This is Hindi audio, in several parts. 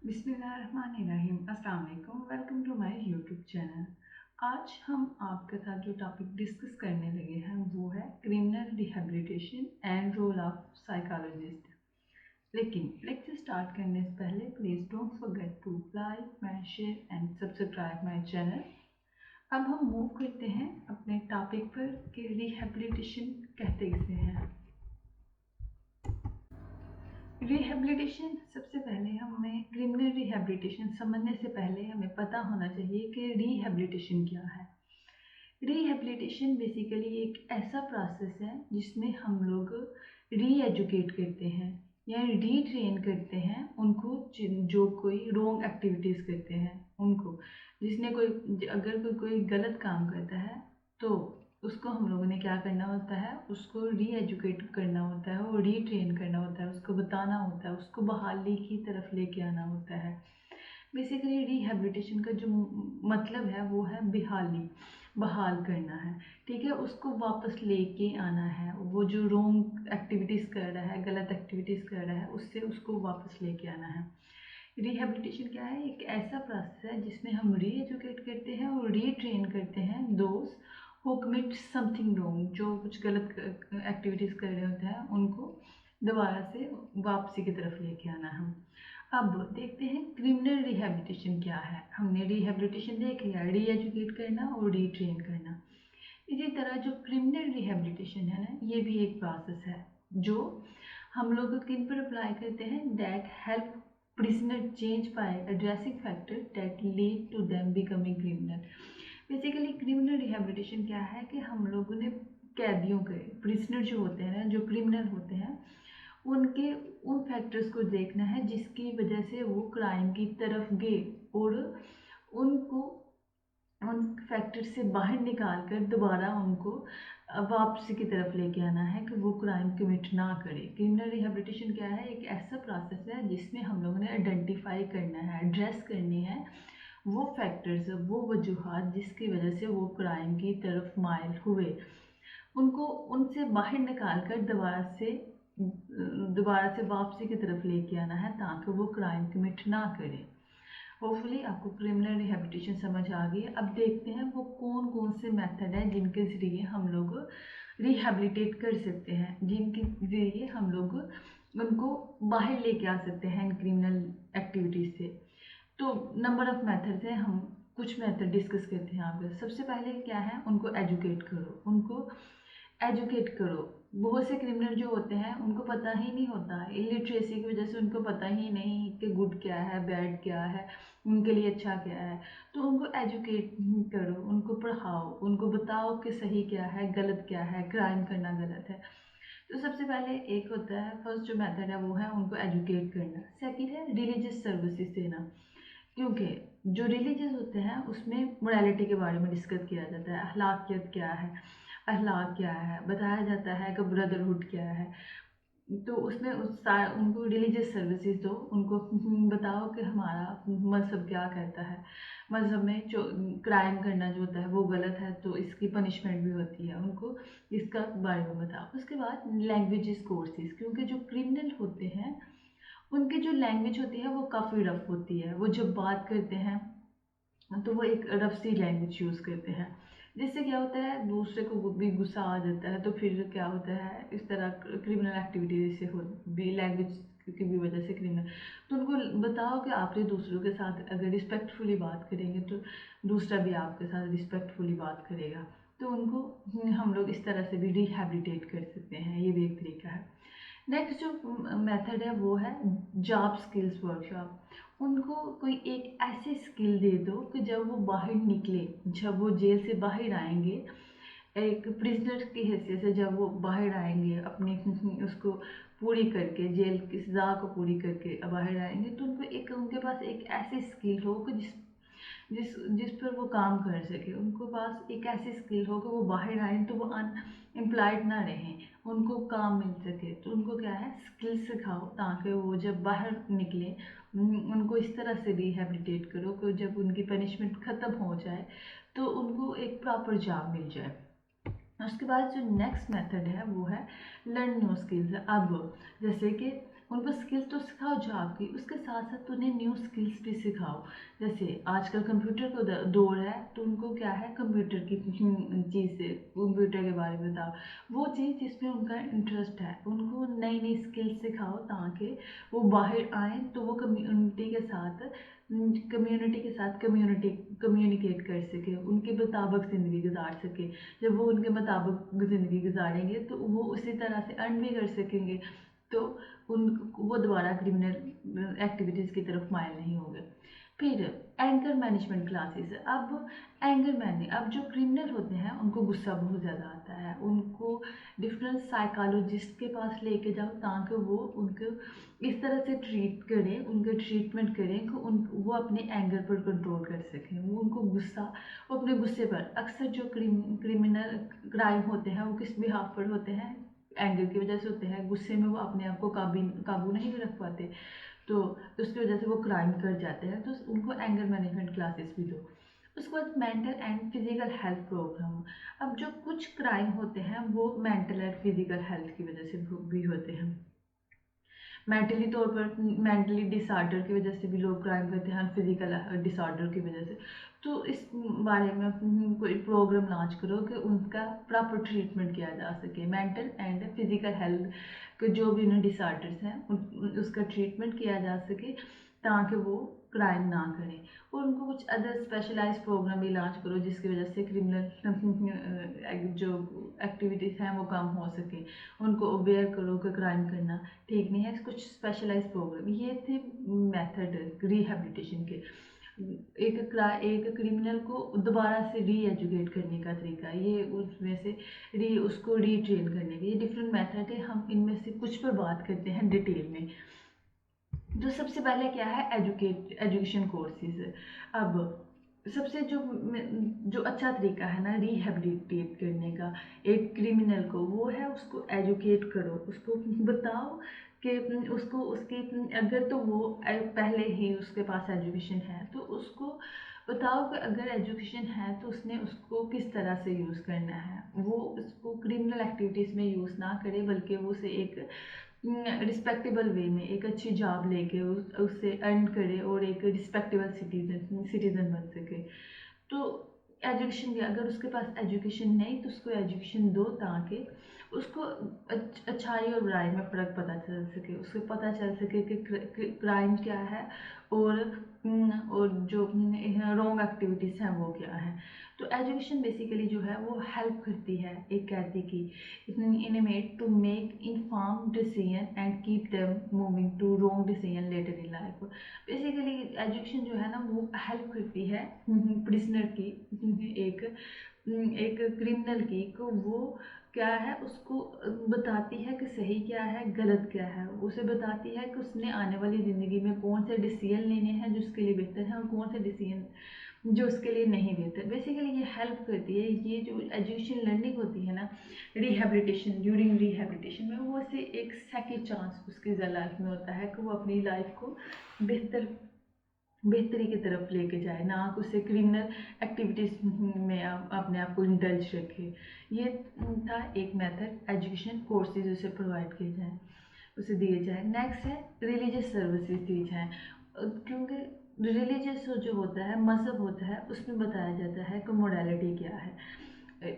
बिस्मिल्लाहिर्रहमानिर्रहीम। अस्सलाम वालेकुम। Welcome to my YouTube channel. आज हम आपके साथ जो टॉपिक डिस्कस करने लगे हैं वो है criminal rehabilitation and role of psychologist. लेकिन लेक्चर स्टार्ट करने से पहले please don't forget to like, share and subscribe my channel. अब हम मूव करते हैं अपने टॉपिक पर कि रिहेबिलिटेशन कहते किसे हैं। रिहेबिलिटेशन, सबसे पहले हमें क्रिमिनल रिहेबिलिटेशन समझने से पहले हमें पता होना चाहिए कि रिहेबिलिटेशन क्या है। रिहेबिलिटेशन बेसिकली एक ऐसा प्रोसेस है जिसमें हम लोग री एजुकेट करते हैं या रीट्रेन करते हैं उनको जो कोई रॉन्ग एक्टिविटीज़ करते हैं उनको। जिसने कोई अगर कोई गलत काम करता है तो उसको हम लोगों ने क्या करना होता है, उसको री एजुकेट करना होता है और रीट्रेन करना होता है, उसको बताना होता है, उसको बहाली की तरफ लेके आना होता है। बेसिकली रिहेबिलिटेशन का जो मतलब है वो है बहाल करना है। ठीक है, उसको वापस लेके आना है। वो जो रॉन्ग एक्टिविटीज़ कर रहा है, गलत एक्टिविटीज़ कर रहा है, उससे उसको वापस लेके आना है। रिहेबिलिटेशन क्या है? एक ऐसा प्रोसेस है जिसमें हम री एजुकेट करते हैं और रीट्रेन करते हैं दोस्त हु कमिट समथिंग रॉन्ग, जो कुछ गलत एक्टिविटीज़ कर रहे होते हैं उनको दोबारा से वापसी की तरफ लेके आना है। अब देखते हैं क्रिमिनल रिहेबिलिटेशन क्या है। हमने रिहेबिलिटेशन देख लिया, री एजुकेट करना और रीट्रेन करना। इसी तरह जो क्रिमिनल रिहेबिलिटेशन है ना, ये भी एक प्रोसेस है जो हम लोग किन पर अप्लाई करते हैं, that help prisoner change by addressing factor that lead to them becoming criminal. Basically criminal rehabilitation क्या है कि हम लोगों ने कैदियों के, प्रिजनर जो होते हैं ना, जो क्रिमिनल होते हैं, उनके उन फैक्टर्स को देखना है जिसकी वजह से वो क्राइम की तरफ गए और उनको उन फैक्टर से बाहर निकाल कर दोबारा उनको वापसी की तरफ लेके आना है कि वो क्राइम कमिट ना करे। क्रिमिनल रिहेबिलिटेशन क्या है? एक ऐसा प्रोसेस है जिसमें हम लोगों ने आइडेंटिफाई करना है, एड्रेस करनी है वो फैक्टर्स, वो वजूहात जिसकी वजह से वो क्राइम की तरफ माइल हुए, उनको उनसे बाहर निकाल कर दोबारा से वापसी की तरफ लेके आना है ताकि वो क्राइम कमिट ना करे। होपफुली आपको क्रिमिनल रिहेबिलिटेशन समझ आ गई है। अब देखते हैं वो कौन कौन से मेथड है जिनके ज़रिए हम लोग रिहेबिलिटेट कर सकते हैं, जिनके ज़रिए हम लोग उनको बाहर लेके आ सकते हैं इन क्रिमिनल एक्टिविटीज़ से। तो नंबर ऑफ मेथड्स हैं, हम कुछ मेथड डिस्कस करते हैं आपके। सबसे पहले क्या है, उनको एजुकेट करो, उनको एजुकेट करो। बहुत से क्रिमिनल जो होते हैं उनको पता ही नहीं होता, इलिटरेसी की वजह से उनको पता ही नहीं कि गुड क्या है, बैड क्या है, उनके लिए अच्छा क्या है। तो उनको एजुकेट करो, उनको पढ़ाओ, उनको बताओ कि सही क्या है, गलत क्या है, क्राइम करना गलत है। तो सबसे पहले एक होता है, फर्स्ट जो मेथड है वो है उनको एजुकेट करना। सेकंड है रिलीजियस सर्विसेज देना, क्योंकि जो रिलीजियस होते हैं उसमें मोरालिटी के बारे में डिस्कस किया जाता है, अखलाकियत क्या है, अखलाक क्या है, बताया जाता है कि ब्रदरहुड क्या है। तो उसमें उनको रिलीजियस सर्विसेज दो, उनको बताओ कि हमारा मज़हब क्या कहता है, मज़हब में जो क्राइम करना जो होता है वो गलत है तो इसकी पनिशमेंट भी होती है, उनको इसका बारे में बताओ। उसके बाद लैंग्वेजेस कोर्सेज, क्योंकि जो क्रिमिनल होते हैं उनकी जो लैंग्वेज होती है वो काफ़ी रफ होती है। वो जब बात करते हैं तो वो एक रफ सी लैंग्वेज यूज़ करते हैं, जिससे क्या होता है दूसरे को भी गुस्सा आ जाता है। तो फिर क्या होता है, इस तरह क्रिमिनल एक्टिविटीज से हो भी, लैंग्वेज की भी वजह से क्रिमिनल। तो उनको बताओ कि आप दूसरों के साथ अगर रिस्पेक्टफुली बात करेंगे तो दूसरा भी आपके साथ रिस्पेक्टफुली बात करेगा। तो उनको हम लोग इस तरह से भी रिहेबिलिटेट कर सकते हैं, ये भी एक तरीका है। नेक्स्ट जो मेथड है वो है जॉब स्किल्स वर्कशॉप। उनको कोई एक ऐसी स्किल दे दो कि जब वो बाहर निकले, जब वो जेल से बाहर आएंगे, एक प्रिजनर की हैसियत से जब वो बाहर आएंगे अपनी उसको पूरी करके, जेल की सज़ा को पूरी करके बाहर आएंगे, तो उनको एक, उनके पास एक ऐसी स्किल हो कि जिस जिस जिस पर वो काम कर सके। उनको पास एक ऐसी स्किल हो कि वो बाहर आए तो वो अनएम्प्लॉयड ना रहें, उनको काम मिल सके। तो उनको क्या है, स्किल सिखाओ ताकि वो जब बाहर निकले उनको इस तरह से रिहेबिलिटेट करो कि जब उनकी पनिशमेंट ख़त्म हो जाए तो उनको एक प्रॉपर जॉब मिल जाए। उसके बाद जो नेक्स्ट मेथड है वो है लर्न न्यू स्किल्स। अब जैसे कि उनको स्किल्स तो सिखाओ जॉब की, उसके साथ साथ उन्हें न्यू स्किल्स भी सिखाओ। जैसे आजकल कंप्यूटर का दौर है, तो उनको क्या है, कंप्यूटर की चीज़ से, कंप्यूटर के बारे में बताओ, वो चीज़ जिसमें उनका इंटरेस्ट है, उनको नई नई स्किल्स सिखाओ ताकि वो बाहर आएँ तो वो कम्युनिटी कम्युनिकेट कर सके, उनके मुताबिक ज़िंदगी गुजार सके। जब वो उनके मुताबिक ज़िंदगी गुजारेंगे तो वो उसी तरह से अर्न भी कर सकेंगे, तो उन वो दोबारा क्रिमिनल एक्टिविटीज़ की तरफ माइल नहीं होंगे। फिर एंगर मैनेजमेंट क्लासेस। अब जो क्रिमिनल होते हैं उनको गुस्सा बहुत ज़्यादा आता है, उनको डिफरेंट साइकोलॉजिस्ट के पास लेके जाओ ताकि वो उनको इस तरह से ट्रीट करें, उनका ट्रीटमेंट करें कि वो अपने एंगर पर कंट्रोल कर सकें। वो अपने गुस्से पर, अक्सर जो क्रिमिनल क्राइम होते हैं वो किस बिहाफ पर होते हैं, एंगर की वजह से होते हैं। गुस्से में वो अपने आप को काबू नहीं रख पाते, तो उसकी वजह से वो क्राइम कर जाते हैं, तो उनको एंगर मैनेजमेंट क्लासेस भी दो। उसके बाद mental and physical health programme. अब जो कुछ क्राइम होते हैं वो मेंटल एंड फिजिकल हेल्थ की वजह से भी होते हैं। मेंटली डिसऑर्डर की वजह से भी लोग क्राइम करते हैं, फिजिकल डिसऑर्डर की वजह से। तो इस बारे में कोई प्रोग्राम लॉन्च करो कि उनका प्रॉपर ट्रीटमेंट किया जा सके, मेंटल एंड फिजिकल हेल्थ के जो भी उन्हें डिसऑर्डर्स हैं उसका ट्रीटमेंट किया जा सके ताकि वो क्राइम ना करें। और उनको कुछ अदर स्पेशलाइज्ड प्रोग्राम भी लॉन्च करो जिसकी वजह से क्रिमिनल जो एक्टिविटीज़ हैं वो कम हो सके। उनको अवेयर करो कि क्राइम करना ठीक नहीं है। कुछ स्पेशलाइज्ड प्रोग्राम ये थे मेथड रिहेबिलिटेशन के। एक क्रिमिनल को दोबारा से री एजुकेट करने का तरीका, ये उसमें से उसको रीट्रेन करने के, ये डिफरेंट मेथड है। हम इनमें से कुछ पर बात करते हैं डिटेल में। जो सबसे पहले क्या है, एजुकेशन कोर्सेज। अब सबसे जो अच्छा तरीका है ना रिहेबिलिटेट करने का एक क्रिमिनल को, वो है उसको एजुकेट करो, उसको बताओ कि उसको उसके अगर तो वो पहले ही उसके पास एजुकेशन है तो उसको बताओ कि अगर एजुकेशन है तो उसने उसको किस तरह से यूज़ करना है। वो उसको क्रिमिनल एक्टिविटीज़ में यूज़ ना करे बल्कि वो उसे एक रिस्पेक्टेबल वे में एक अच्छी जॉब लेके उससे अर्न करे और एक रिस्पेक्टेबल सिटीजन बन सके। तो एजुकेशन भी, अगर उसके पास एजुकेशन नहीं तो उसको एजुकेशन दो ताकि उसको अच्छाई और बुराई में फ़र्क पता चल सके, उसको पता चल सके कि क्राइम क्या है और जो रॉन्ग एक्टिविटीज़ हैं वो क्या है। तो एजुकेशन बेसिकली जो है वो हेल्प करती है एक कैदी की inmate to make inform decision and keep them moving to wrong decision later in life. Basically education जो है ना वो हेल्प करती है प्रिजनर की, एक क्रिमिनल की को वो क्या है उसको बताती है कि सही क्या है गलत क्या है, उसे बताती है कि उसने आने वाली ज़िंदगी में कौन से डिसीजन लेने हैं जो उसके लिए बेहतर है और कौन से डिसीजन जो उसके लिए नहीं बेहतर। बेसिकली ये हेल्प करती है। ये जो एजुकेशन लर्निंग होती है ना रिहेबिलिटेशन, ड्यूरिंग रिहेबिलिटेशन में वो से एक सेकेंड चांस उसकी लाइफ में होता है कि वो अपनी लाइफ को बेहतरी की तरफ लेके जाए, ना कि उसे क्रिमिनल एक्टिविटीज़ में अपने आप को इंडल्ज रखे। ये था एक मेथड, एजुकेशन कोर्सेज उसे प्रोवाइड किए जाएँ, उसे दिए जाए। नेक्स्ट है रिलीजियस सर्विसेज दी जाएँ, क्योंकि रिलीजियस जो होता है, मज़हब होता है, उसमें बताया जाता है कि मोरालिटी क्या है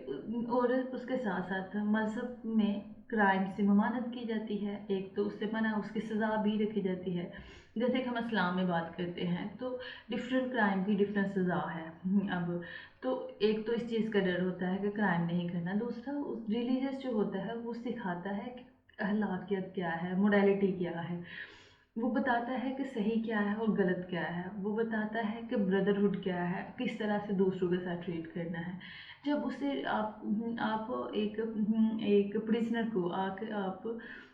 और उसके साथ साथ मज़हब में क्राइम से ममानत की जाती है, एक तो उससे मना उसकी सज़ा भी रखी जाती है। जैसे कि हम इस्लाम में बात करते हैं तो डिफरेंट क्राइम की डिफरेंट सज़ा है। अब तो एक तो इस चीज़ का डर होता है कि क्राइम नहीं करना, दूसरा उस रिलीजियस जो होता है वो सिखाता है कि अखलाकियत क्या है, मोरालिटी क्या है, वो बताता है कि सही क्या है और गलत क्या है, वो बताता है कि ब्रदरहुड क्या है, किस तरह से दूसरों के साथ ट्रीट करना है। जब उसे आप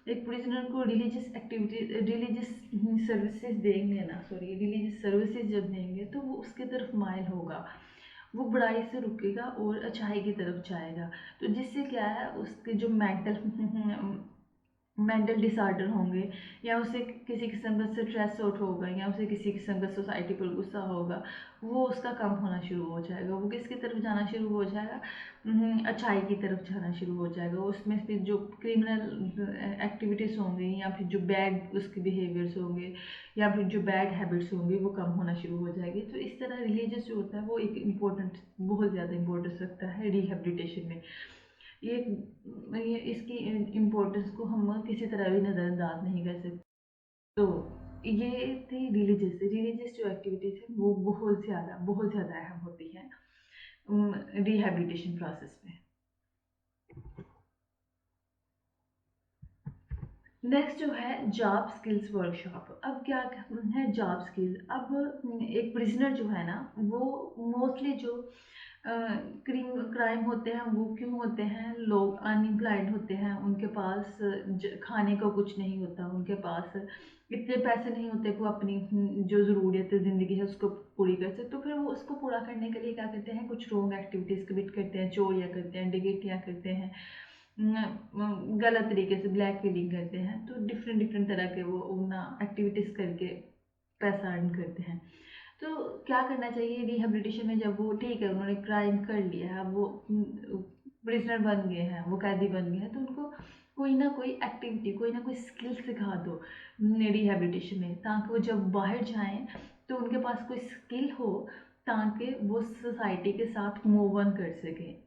एक प्रिजनर को रिलीजियस एक्टिविटी रिलीजियस सर्विसेज देंगे ना, रिलीजियस सर्विसेज जब देंगे तो वो उसके तरफ माइल होगा, वो बुराई से रुकेगा और अच्छाई की तरफ जाएगा। तो जिससे क्या है उसके जो मेंटल मेंटल डिसऑर्डर होंगे, या उसे किसी किस्म का स्ट्रेस आउट होगा, या उसे किसी किस्म का सोसाइटी पर गुस्सा होगा, वो उसका कम होना शुरू हो जाएगा। वो किसकी तरफ जाना शुरू हो जाएगा? अच्छाई की तरफ जाना शुरू हो जाएगा। उसमें फिर जो क्रिमिनल एक्टिविटीज़ होंगी, या फिर जो बैड उसके बिहेवियर्स होंगे, या फिर जो बैड हैबिट्स होंगी, वो कम होना शुरू हो जाएगी। तो इस तरह रिलीजियस जो होता है वो एक इम्पोर्टेंट, बहुत ज़्यादा इम्पोर्टेंस रखता है रिहेबिलिटेशन में। ये इसकी इम्पोर्टेंस को हम किसी तरह भी नज़रअंदाज नहीं कर सकते। तो ये थी रिलीजियस रिलीजियस जो एक्टिविटीज़ है वो बहुत ज़्यादा अहम होती हैं रिहैबिलिटेशन प्रोसेस में। नेक्स्ट जो है जॉब स्किल्स वर्कशॉप। अब क्या है जॉब स्किल? अब एक प्रिजनर जो है ना, वो मोस्टली जो क्राइम होते हैं वो क्यों होते हैं? लोग अनएम्प्लॉयड होते हैं, उनके पास खाने को कुछ नहीं होता, उनके पास इतने पैसे नहीं होते कि वो अपनी जो ज़रूरियत ज़िंदगी है उसको पूरी कर सकते। तो फिर वो उसको पूरा करने के लिए क्या करते हैं? कुछ रॉन्ग एक्टिविटीज़ कमिट करते हैं, चोरियाँ करते हैं, डकैतियाँ करते हैं, गलत तरीके से ब्लैक मेलिंग करते हैं। तो डिफरेंट डिफरेंट तरह के वो ना एक्टिविटीज़ करके पैसा अर्न करते हैं। तो क्या करना चाहिए रिहेबिलिटेशन में? जब वो ठीक है, उन्होंने क्राइम कर लिया है, अब वो प्रिजनर बन गए हैं, वो कैदी बन गए हैं, तो उनको कोई ना कोई एक्टिविटी, कोई ना कोई स्किल सिखा दो रिहेबिलिटेशन में, ताकि वो जब बाहर जाएं तो उनके पास कोई स्किल हो, ताकि वो सोसाइटी के साथ मूव ऑन कर सकें।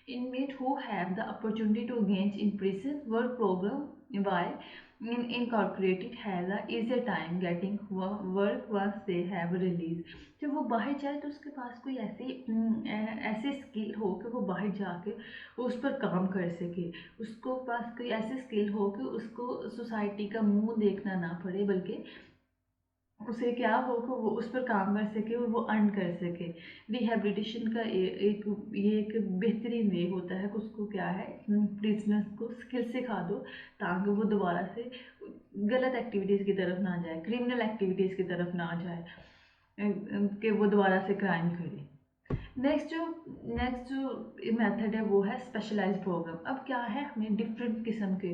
Inmates who have the opportunity to engage in prison work program by incorporated has a easier time getting work once they have released। जब वो बाहर जाए तो उसके पास कोई ऐसी स्किल हो कि वो बाहर जाके उस पर काम कर सके, उसको पास कोई ऐसी स्किल हो कि उसको सोसाइटी का मुंह देखना ना पड़े, बल्कि उसे क्या हो कि वो उस पर काम कर सके और वो अर्न कर सके। रिहेबिलिटेशन का ये एक बेहतरीन वे होता है कि उसको क्या है, प्रिजनर्स को स्किल सिखा दो, ताकि वो दोबारा से गलत एक्टिविटीज़ की तरफ ना जाए, क्रिमिनल एक्टिविटीज़ की तरफ ना जाए, कि वो दोबारा से क्राइम करे। नेक्स्ट जो मेथड है वो है स्पेशलाइज्ड प्रोग्राम। अब क्या है, हमें डिफरेंट किस्म के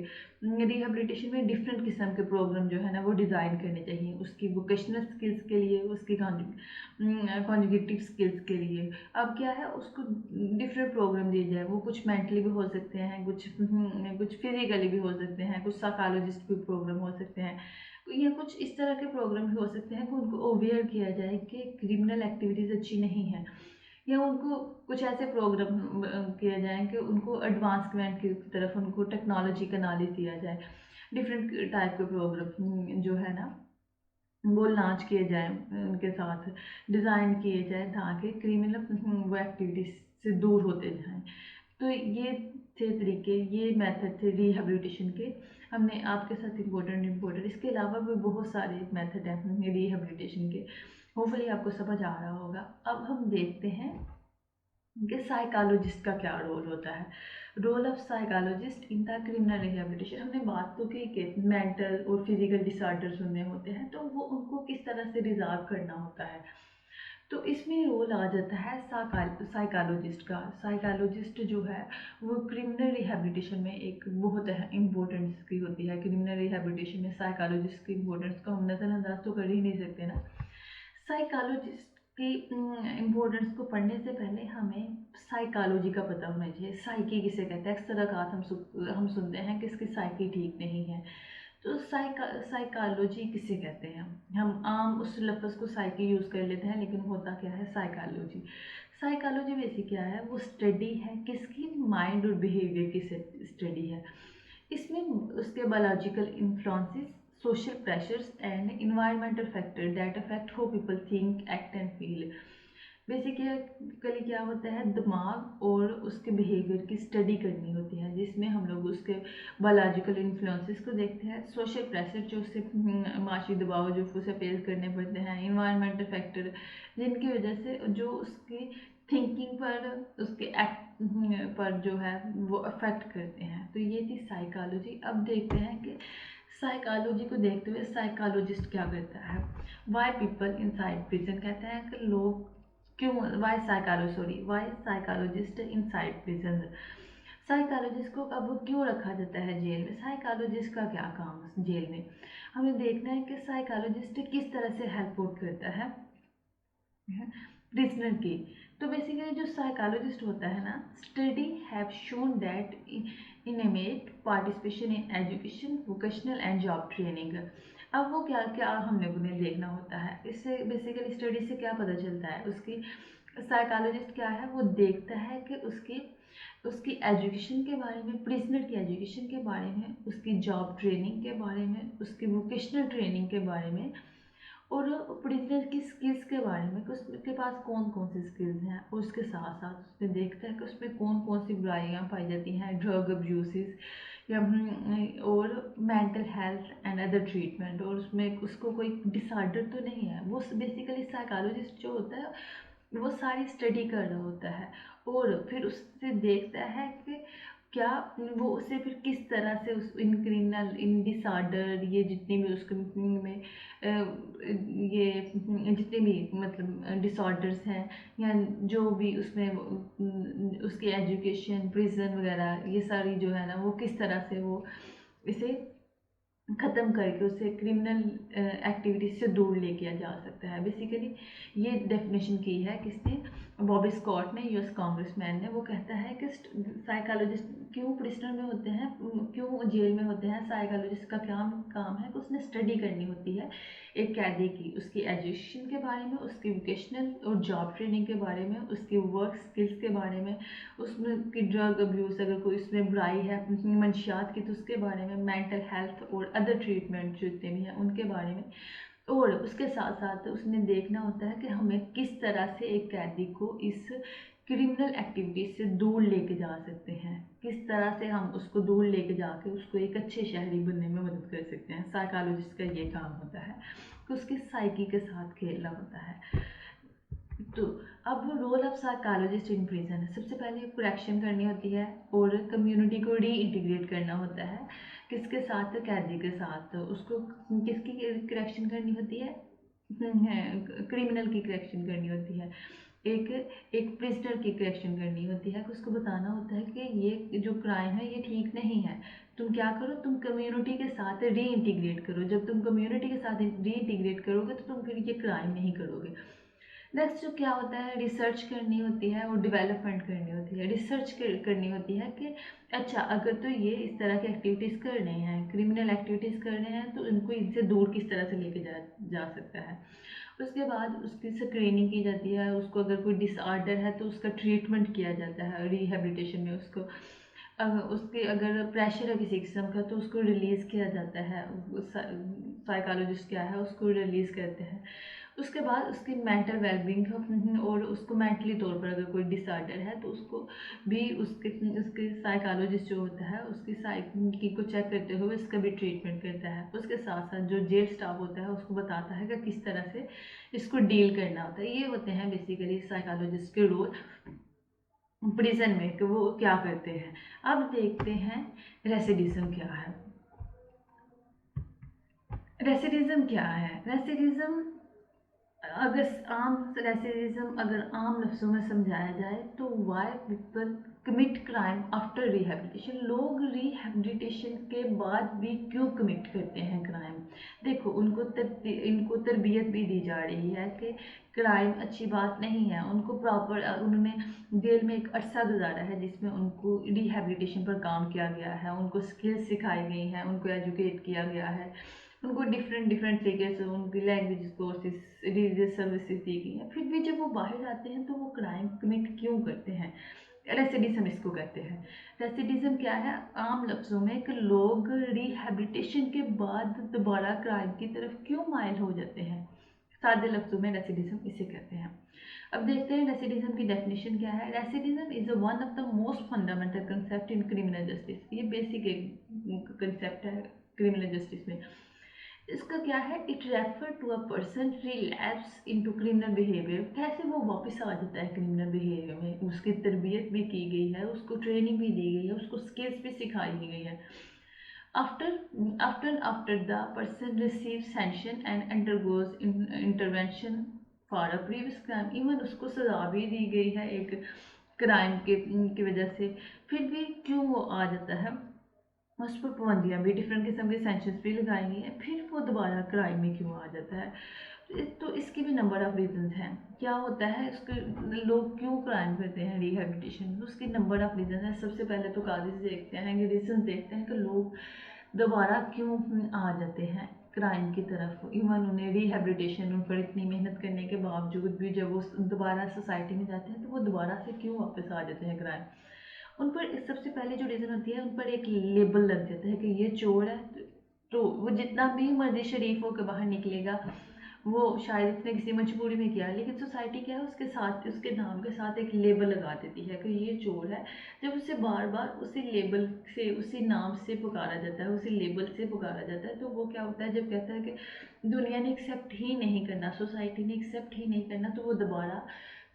रिहेबिलिटेशन में डिफरेंट किस्म के प्रोग्राम जो है ना वो डिज़ाइन करने चाहिए, उसकी वोकेशनल स्किल्स के लिए, उसकी कॉन्जुगेटिव स्किल्स के लिए। अब क्या है, उसको डिफरेंट प्रोग्राम दिए जाए। वो कुछ मेंटली भी हो सकते हैं, कुछ फिजिकली भी हो सकते हैं, कुछ साइकोलॉजिस्ट के प्रोग्राम हो सकते हैं, या कुछ इस तरह के प्रोग्राम भी हो सकते हैं कि उनको अवेयर किया जाए कि क्रिमिनल एक्टिविटीज़ अच्छी नहीं है, या उनको कुछ ऐसे प्रोग्राम किया जाए कि उनको एडवांसमेंट की तरफ, उनको टेक्नोलॉजी का नॉलेज दिया जाए। डिफरेंट टाइप के प्रोग्राम जो है ना वो लॉन्च किए जाए, उनके साथ डिज़ाइन किए जाए, ताकि क्रिमिनल वो एक्टिविटीज से दूर होते जाएं। तो ये थे तरीके, ये मेथड थे रिहेबिलिटेशन के। हमने आपके साथ इम्पोर्टेंट इसके अलावा भी बहुत सारे मेथड हैं रिहेबिलिटेशन के। होपफुली आपको समझ आ रहा होगा। अब हम देखते हैं कि साइकोलॉजिस्ट का क्या रोल होता है। Role of psychologist in the criminal rehabilitation. हमने बात तो की कि मेंटल और फिजिकल डिसऑर्डर्स उनमें होते हैं, तो वो उनको किस तरह से रिजॉल्व करना होता है। तो इसमें रोल आ जाता है साइकोलॉजिस्ट का। साइकोलॉजिस्ट जो है वो क्रिमिनल रिहेबिलिटेशन में एक बहुत इम्पोर्टेंस की होती है। क्रिमिनल रिहेबिलिटेशन में साइकोलॉजिस्ट की इम्पोर्टेंस को हम नज़रअंदाज तो कर ही नहीं सकते ना। साइकोलॉजिस्ट की इम्पोर्टेंस को पढ़ने से पहले हमें साइकोलॉजी का पता होना चाहिए। साइकी किसे कहते हैं? अक्सर औकात हम सुनते हैं कि इसकी साइकी ठीक नहीं है। तो साइकोलॉजी किसे कहते हैं? हम आम उस लफ्ज़ को साइकी यूज़ कर लेते हैं, लेकिन होता क्या है साइकोलॉजी? साइकोलॉजी बेसिक क्या है? वो स्टडी है किसकी? माइंड और बिहेवियर की स्टडी है। इसमें उसके biological influences, social pressures and environmental factors that affect how people think, act and feel। Basically क्या होता है, दिमाग और उसके बिहेवियर की स्टडी करनी होती है, जिसमें हम लोग उसके बायोलॉजिकल इन्फ्लुएंसेस को देखते हैं, सोशल प्रेशर जो उससे माशी दबाव जो उसे फेस करने पड़ते हैं, इन्वायरमेंटल फैक्टर जिनकी वजह से जो उसकी थिंकिंग पर, उसके एक्ट पर जो है वो अफेक्ट करते हैं। तो ये थी साइकोलॉजी। अब देखते हैं कि साइकोलॉजी को देखते हुए साइकोलॉजिस्ट क्या करता है। वाई पीपल इनसाइड प्रिजन, कहते हैं कि लोग क्यों, why psychologist inside prison. Psychologist को अब क्यों रखा जाता है जेल में, साइकोलॉजिस्ट का क्या काम है जेल में, हमें देखना है कि साइकोलॉजिस्ट किस तरह से हेल्प आउट करता है प्रिजनर की। तो बेसिकली जो साइकोलॉजिस्ट होता है ना, study have shown that inmate participation in education, vocational and job training. अब वो क्या क्या हम लोगों ने देखना होता है, इससे बेसिकली स्टडी से क्या पता चलता है, उसकी साइकोलॉजिस्ट क्या है, वो देखता है कि उसकी उसकी एजुकेशन के बारे में, प्रिजनर की एजुकेशन के बारे में, उसकी जॉब ट्रेनिंग के बारे में, उसकी वोकेशनल ट्रेनिंग के बारे में, और प्रिजनर की स्किल्स के बारे में कि उसके पास कौन कौन सी स्किल्स हैं, और उसके साथ साथ उसमें देखता है कि उसमें कौन कौन सी बुराइयाँ पाई जाती हैं, ड्रग अब्यूसेस या और mental health and other treatment, और उसमें उसको कोई डिसऑर्डर तो नहीं है। वो बेसिकली साइकोलॉजिस्ट जो होता है वो सारी स्टडी कर रहा होता है, और फिर उससे देखता है कि क्या वो उसे फिर किस तरह से उस इन क्रिमिनल इन डिसऑर्डर, ये जितने भी उसके में ये जितने भी मतलब डिसऑर्डर्स हैं, या जो भी उसमें उसकी एजुकेशन, प्रिजन वगैरह, ये सारी जो है ना, वो किस तरह से वो इसे ख़त्म करके उसे क्रिमिनल एक्टिविटीज से दूर लेके जा सकता है। बेसिकली ये डेफिनेशन की है किसने, बॉबी स्कॉट ने, यूएस कांग्रेसमैन ने। वो कहता है कि साइकोलॉजिस्ट क्यों प्रिजनर में होते हैं, क्यों जेल में होते हैं, साइकोलॉजिस्ट का क्या काम है कि उसने स्टडी करनी होती है एक कैदी की, उसकी एजुकेशन के बारे में, उसकी वोकेशनल और जॉब ट्रेनिंग के बारे में, उसकी वर्क स्किल्स के बारे में, उसमें की ड्रग अब्यूज़ अगर कोई उसमें बुराई है मंशियात की तो उसके बारे में, मेंटल हेल्थ और अदर ट्रीटमेंट जितने भी हैं उनके बारे में। और उसके साथ साथ उसने देखना होता है कि हमें किस तरह से एक कैदी को इस क्रिमिनल एक्टिविटीज से दूर लेके जा सकते हैं, किस तरह से हम उसको दूर लेके जाके उसको एक अच्छे शहरी बनने में मदद कर सकते हैं। साइकोलॉजिस्ट का ये काम होता है कि उसकी साइकी के साथ खेलना होता है। तो अब role of psychologist in prison है, सबसे पहले करेक्शन करनी होती है और कम्युनिटी को री इंटीग्रेट करना होता है, किसके साथ, कैदी के साथ। उसको किसकी करेक्शन करनी होती है, क्रिमिनल की करेक्शन करनी होती है, एक एक प्रिजनर की करेक्शन करनी होती है, उसको बताना होता है कि ये जो क्राइम है ये ठीक नहीं है, तुम क्या करो, तुम कम्युनिटी के साथ री इंटीग्रेट करो, जब तुम कम्युनिटी के साथ री इंटीग्रेट करोगे तो तुम फिर ये क्राइम नहीं करोगे। नेक्स्ट जो क्या होता है, रिसर्च करनी होती है और डेवलपमेंट करनी होती है। रिसर्च करनी होती है कि अच्छा अगर तो ये इस तरह की एक्टिविटीज़ कर रहे हैं, क्रिमिनल एक्टिविटीज़ कर रहे हैं, तो इनको इनसे दूर किस तरह से लेके जा सकता है। उसके बाद उसकी स्क्रीनिंग की जाती है, उसको अगर कोई डिसऑर्डर है तो उसका ट्रीटमेंट किया जाता है रिहेबिलिटेशन में। उसको उसके अगर प्रेशर है किसी किस्म का तो उसको रिलीज़ किया जाता है, साइकोलॉजिस्ट क्या है उसको रिलीज़ करते हैं। उसके बाद उसकी मेंटल वेलबींग और उसको मेंटली तौर पर अगर कोई डिसऑर्डर है तो उसको भी उसके साइकोलॉजिस्ट जो होता है उसकी साइकी को चेक करते हुए उसका भी ट्रीटमेंट करता है। उसके साथ साथ जो जेल स्टाफ होता है उसको बताता है कि किस तरह से इसको डील करना होता है। ये होते हैं बेसिकली साइकोलॉजिस्ट के रोल प्रिजन में कि वो क्या करते हैं। अब देखते हैं रेसिडिज्म क्या है। रेसिडिज्म क्या है, रेसिडिज्म अगर आम लफ्ज़ों में समझाया जाए तो why people commit crime after rehabilitation. लोग रिहेबिलिटेशन के बाद भी क्यों कमिट करते हैं क्राइम। देखो इनको तरबियत भी दी जा रही है कि क्राइम अच्छी बात नहीं है, उनको प्रॉपर उन्होंने जेल में एक अरसा गुजारा है जिसमें उनको रिहेबिलिटेशन पर काम किया गया है, उनको स्किल्स सिखाई गई हैं, उनको एजुकेट किया गया है, उनको डिफरेंट तरीके से उनकी लैंग्वेज कोर्सेज, रिलीजियस सर्विसेज दी गई हैं। फिर भी जब वो बाहर आते हैं तो वो क्राइम कमिट क्यों करते हैं, रेसिडिज्म इसको कहते हैं। रेसिडिज्म क्या है, आम लफ्ज़ों में कि लोग रिहेबिलिटेशन के बाद दोबारा क्राइम की तरफ क्यों माइल हो जाते हैं। सादे लफ्ज़ों में रेसिडिज्म इसे कहते हैं। अब देखते हैं रेसिडिज्म की डेफिनेशन क्या है। Recidivism is one of the most fundamental concept in criminal justice. ये बेसिक कंसेप्ट है क्रिमिनल जस्टिस में। इसका क्या है, it refer to a person relapse into criminal behaviour. कैसे वो वापस आ जाता है क्रिमिनल बिहेवियर में, उसकी तरबियत भी की गई है, उसको ट्रेनिंग भी दी गई है, उसको स्किल्स भी सिखाई गई है। After the person receive sanction and undergoes intervention for a previous crime. Even उसको सजा भी दी गई है एक क्राइम के की वजह से, फिर भी क्यों वो आ जाता है, उस पर पाबंदियाँ भी, डिफरेंट किस्म की सेंक्शंस भी लगाई गई हैं, फिर वो दोबारा क्राइम में क्यों आ जाता है। तो इसके भी नंबर ऑफ रीजंस हैं। क्या होता है इसके, लोग क्यों क्राइम करते हैं रिहेबिलिटेशन, उसकी नंबर ऑफ रीजन है। सबसे पहले तो काजेज देखते हैं कि रीजन देखते हैं कि लोग दोबारा क्यों आ जाते हैं क्राइम की तरफ। इवन उन्हें रिहेबिलिटेशन, उन पर इतनी मेहनत करने के बावजूद भी जब वो दोबारा सोसाइटी में जाते हैं तो वो दोबारा से क्यों वापस आ जाते हैं क्राइम। उन पर सबसे पहले जो रीज़न होती है, उन पर एक लेबल लग जाता है कि ये चोर है। तो वो जितना भी मर्जी शरीफ होकर बाहर निकलेगा, वो शायद उसने किसी मजबूरी में किया, लेकिन सोसाइटी क्या है, उसके साथ, उसके नाम के साथ एक लेबल लगा देती है कि ये चोर है। जब उसे बार बार उसी लेबल से, उसी नाम से पुकारा जाता है, उसी लेबल से पुकारा जाता है, तो वो क्या होता है, जब कहता है कि दुनिया ने एक्सेप्ट ही नहीं करना, सोसाइटी ने एक्सेप्ट ही नहीं करना, तो वो दोबारा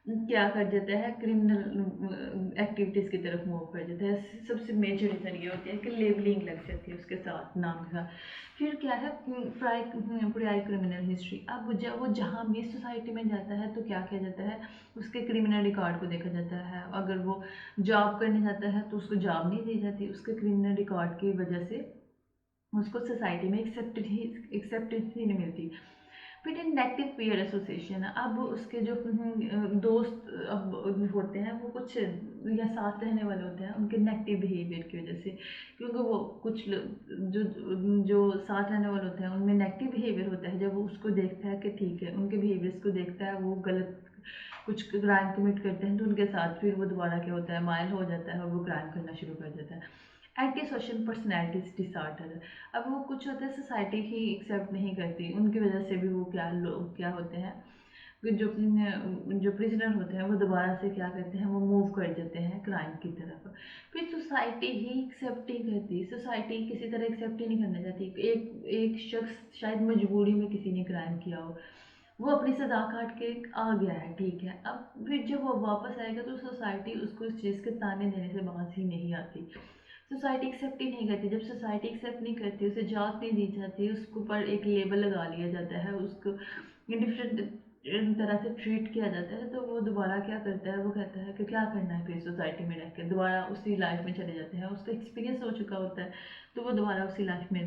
क्या कर जाता है, क्रिमिनल एक्टिविटीज़ की तरफ मूव कर जाता है। सबसे मेजर रीज़न ये होती है कि लेबलिंग लग जाती है उसके साथ, नाम के साथ। फिर क्या है, प्रायर क्रिमिनल हिस्ट्री। अब जब वो जहाँ भी सोसाइटी में जाता है तो क्या किया जाता है, उसके क्रिमिनल रिकॉर्ड को देखा जाता है। अगर वो जॉब करने जाता है तो उसको जॉब नहीं दी जाती, उसके क्रिमिनल रिकॉर्ड की वजह से उसको सोसाइटी में एक्सेप्टेंस ही नहीं मिलती। फिर एक नेगेटिव पीयर एसोसिएशन है। अब उसके जो दोस्त अब होते हैं, वो कुछ या साथ रहने वाले होते हैं, उनके नेगेटिव बिहेवियर की वजह से, क्योंकि वो कुछ जो जो साथ रहने वाले होते हैं उनमें नेगेटिव बिहेवियर होता है। जब वो उसको देखता है कि ठीक है, उनके बिहेवियर्स को देखता है, वो गलत कुछ क्राइम कमिट करते हैं, तो उनके साथ फिर वो दोबारा क्या होता है, माइल हो जाता है और वो क्राइम करना शुरू कर देता है। Anti social personality disorder. अब वो कुछ होता है सोसाइटी ही एक्सेप्ट नहीं करती, उनकी वजह से भी वो क्या लोग क्या होते हैं कि जो प्रिजनर होते हैं वो दोबारा से क्या करते हैं, वो मूव कर जाते हैं क्राइम की तरफ। फिर सोसाइटी ही एक्सेप्ट नहीं करती, सोसाइटी किसी तरह एक्सेप्ट ही नहीं करना चाहती। एक शख्स शायद मजबूरी में किसी ने क्राइम किया हो, वो अपनी सजा काट के आ गया है, ठीक है। अब फिर जब वो वापस आएगा तो सोसाइटी उसको इस चीज़ के ताने देने से बाहर ही नहीं आती। सोसाइटी एक्सेप्ट ही नहीं करती। जब सोसाइटी एक्सेप्ट नहीं करती, उसे जात नहीं दी जाती, उसके ऊपर एक लेबल लगा लिया जाता है, उसको डिफरेंट तरह से ट्रीट किया जाता है, तो वो दोबारा क्या करता है, वो कहता है कि क्या करना है फिर सोसाइटी में रह के, दोबारा उसी लाइफ में चले जाते हैं। उसका एक्सपीरियंस हो चुका होता है, तो वो दोबारा उसी लाइफ में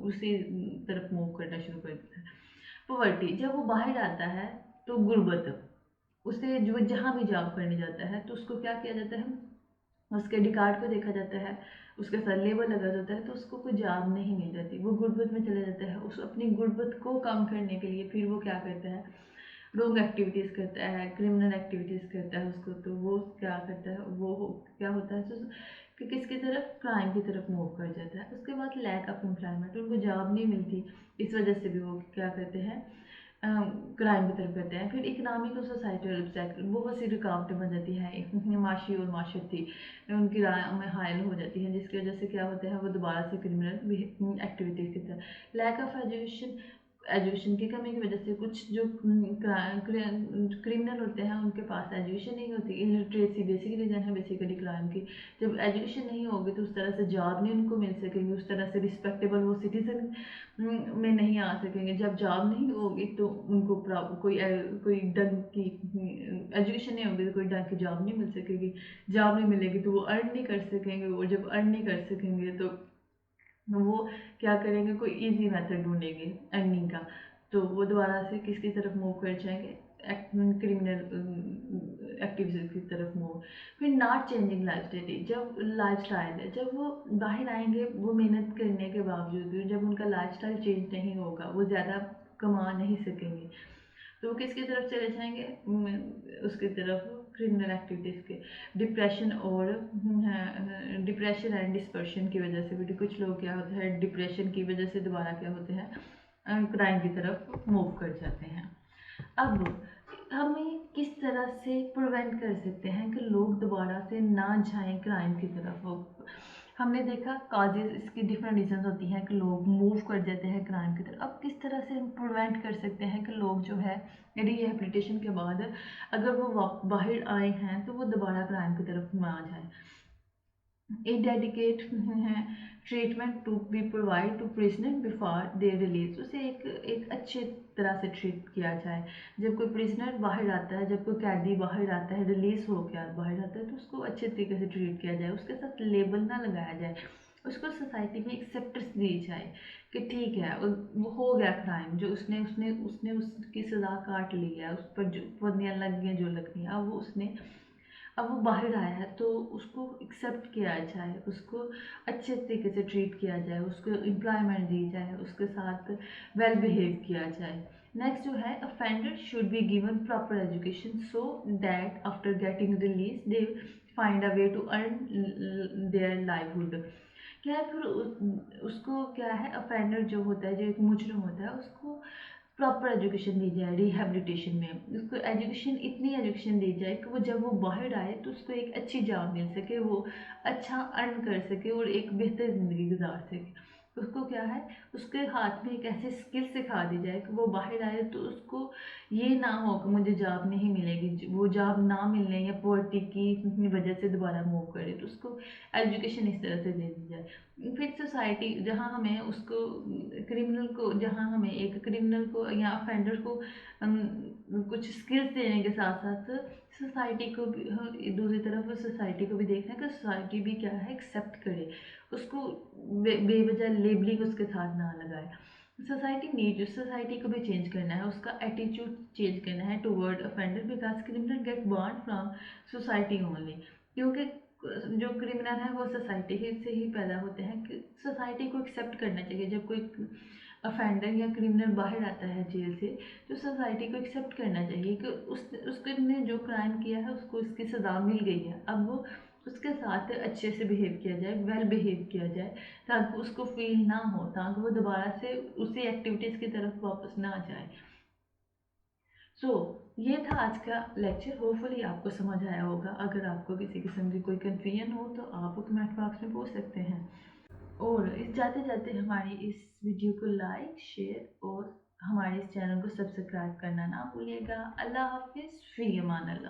उसी तरफ मूव करना शुरू कर देता है। पॉवर्टी, जब वो बाहर आता है तो गुर्बत, उसे जो जहाँ भी जॉब करने जाता है तो उसको क्या किया जाता है, उसके रिकॉर्ड को देखा जाता है, उसके साथ लेबल लगा जाता है, तो उसको कोई जॉब नहीं मिल जाती, वो गुर्बत में चला जाता है। उस अपनी गुर्बत को कम करने के लिए फिर वो क्या करता है, रॉन्ग एक्टिविटीज़ करता है, क्रिमिनल एक्टिविटीज़ करता है उसको। तो वो क्या करता है, वो क्या होता है कि किसकी तरफ, क्राइम की तरफ मूव कर जाता है। उसके बाद लैक ऑफ एम्प्लॉयमेंट, उनको जॉब नहीं मिलती, इस वजह से भी वो क्या करते हैं, क्राइम की तरफ करते हैं। फिर इकनॉमिक और सोसाइटल ऑब्स्टैकल, बहुत सी रुकावटें बन जाती हैं माशी और माशरती, उनकी राय में हायल हो जाती हैं, जिसकी वजह से क्या होता है, वो दोबारा से क्रिमिनल एक्टिविटीज़ की तरफ। लैक ऑफ एजुकेशन की कमी की वजह से कुछ जो क्रिमिनल होते हैं उनके पास एजुकेशन नहीं होती, इलिटरेसी बेसिक रीज़न है बेसिकली क्राइम की। जब एजुकेशन नहीं होगी तो उस तरह से जॉब नहीं उनको मिल सकेंगी, उस तरह से रिस्पेक्टेबल वो सिटीजन में नहीं आ सकेंगे। जब जॉब नहीं होगी तो उनको कोई ढंग की एजुकेशन नहीं होगी तो कोई ढंग की जॉब नहीं मिल सकेगी, जॉब नहीं मिलेगी तो वो अर्न नहीं कर सकेंगे, और जब अर्न नहीं कर सकेंगे तो वो क्या करेंगे, कोई इजी मेथड ढूंढेंगे अर्निंग का, तो वो दोबारा से किसकी तरफ मूव कर जाएंगे, क्रिमिनल एक्टिविटीज की तरफ मूव। फिर नॉट चेंजिंग लाइफ स्टाइल है, जब वो बाहर आएंगे, वो मेहनत करने के बावजूद भी जब उनका लाइफ स्टाइल चेंज नहीं होगा, वो ज़्यादा कमा नहीं सकेंगे, तो वो किसकी तरफ चले जाएंगे, उसकी तरफ, क्रिमिनल एक्टिविटीज़ के। डिप्रेशन एंड डिस्पर्शन की वजह से भी कुछ लोग क्या होता है, डिप्रेशन की वजह से दोबारा क्या होते हैं, क्राइम की तरफ मूव कर जाते हैं। अब हमें किस तरह से प्रिवेंट कर सकते हैं कि लोग दोबारा से ना जाएं क्राइम की तरफ। हमने देखा काजेज, इसकी डिफरेंट रीजन होती हैं कि लोग मूव कर जाते हैं क्राइम की तरफ। अब किस तरह से हम प्रिवेंट कर सकते हैं कि लोग जो है रिहेबिलिटेशन के बाद अगर वो बाहर आए हैं तो वो दोबारा क्राइम की तरफ ना जाएं। A dedicate treatment to be provide to prisoner before they release, उसे एक अच्छे तरह से ट्रीट किया जाए। जब कोई प्रिजनर बाहर आता है, जब कोई कैदी बाहर आता है, रिलीज हो गया बाहर आता है, तो उसको अच्छे तरीके से ट्रीट किया जाए, उसके साथ लेबल ना लगाया जाए, उसको सोसाइटी में एक्सेप्टेंस दी जाए कि ठीक है वो हो गया क्राइम, जो उसने उसने उसने उसकी सज़ा काट ली है, उस पर जो बंदियाँ लग गई हैं जो लग रही हैं, अब वो बाहर आया है तो उसको एक्सेप्ट किया जाए, उसको अच्छे तरीके से ट्रीट किया जाए, उसको एम्प्लॉयमेंट दी जाए, उसके साथ वेल बिहेव किया जाए। नेक्स्ट जो है, offender should be given proper education so that after getting release they find a way to earn their livelihood. क्या है फिर उसको क्या है, अफेंडर जो होता है, जो एक मुजरिम होता है, उसको प्रॉपर एजुकेशन दी जाए रिहेबिलिटेशन में, उसको एजुकेशन, इतनी एजुकेशन दी जाए कि वो जब वो बाहर आए तो उसको एक अच्छी जॉब मिल सके, वो अच्छा अर्न कर सके और एक बेहतर ज़िंदगी गुजार सके। उसको क्या है, उसके हाथ में एक ऐसी स्किल सिखा दी जाए कि वो बाहर आए तो उसको ये ना हो कि मुझे जॉब नहीं मिलेगी, वो जॉब ना मिलने या पॉवर्टी की वजह से दोबारा मूव करे, तो उसको एजुकेशन इस तरह से दे दी जाए। फिर सोसाइटी जहाँ हमें उसको क्रिमिनल को, जहाँ हमें एक क्रिमिनल को या ऑफेंडर को कुछ स्किल्स देने के साथ साथ सोसाइटी को भी, दूसरी तरफ सोसाइटी को भी देखना है कि सोसाइटी भी क्या है, एक्सेप्ट करे उसको, बेवजह लेबलिंग उसके साथ ना लगाए। सोसाइटी को भी चेंज करना है, उसका एटीट्यूड चेंज करना है toward offender, because criminal get born from society only, क्योंकि जो क्रिमिनल है वो सोसाइटी से ही पैदा होते हैं। कि सोसाइटी को एक्सेप्ट करना चाहिए, जब कोई अफेंडर या क्रिमिनल बाहर आता है जेल से, तो सोसाइटी को एक्सेप्ट करना चाहिए कि उसने जो क्राइम किया है उसको उसकी सज़ा मिल गई है, अब वो उसके साथ अच्छे से बिहेव किया जाए, वेल बिहेव किया जाए, ताकि उसको फील ना हो, ताकि वो दोबारा से उसी एक्टिविटीज़ की तरफ वापस ना जाए। सो ये था आज का लेक्चर, होपफुली आपको समझ आया होगा। अगर आपको किसी किस्म की कोई कन्फ्यूजन हो तो आप कमेंट बॉक्स में पूछ सकते हैं। और इस जाते जाते हमारी इस वीडियो को लाइक, शेयर और हमारे इस चैनल को सब्सक्राइब करना ना भूलिएगा। अल्लाह हाफिज़, फ़ी अमान अल्लाह।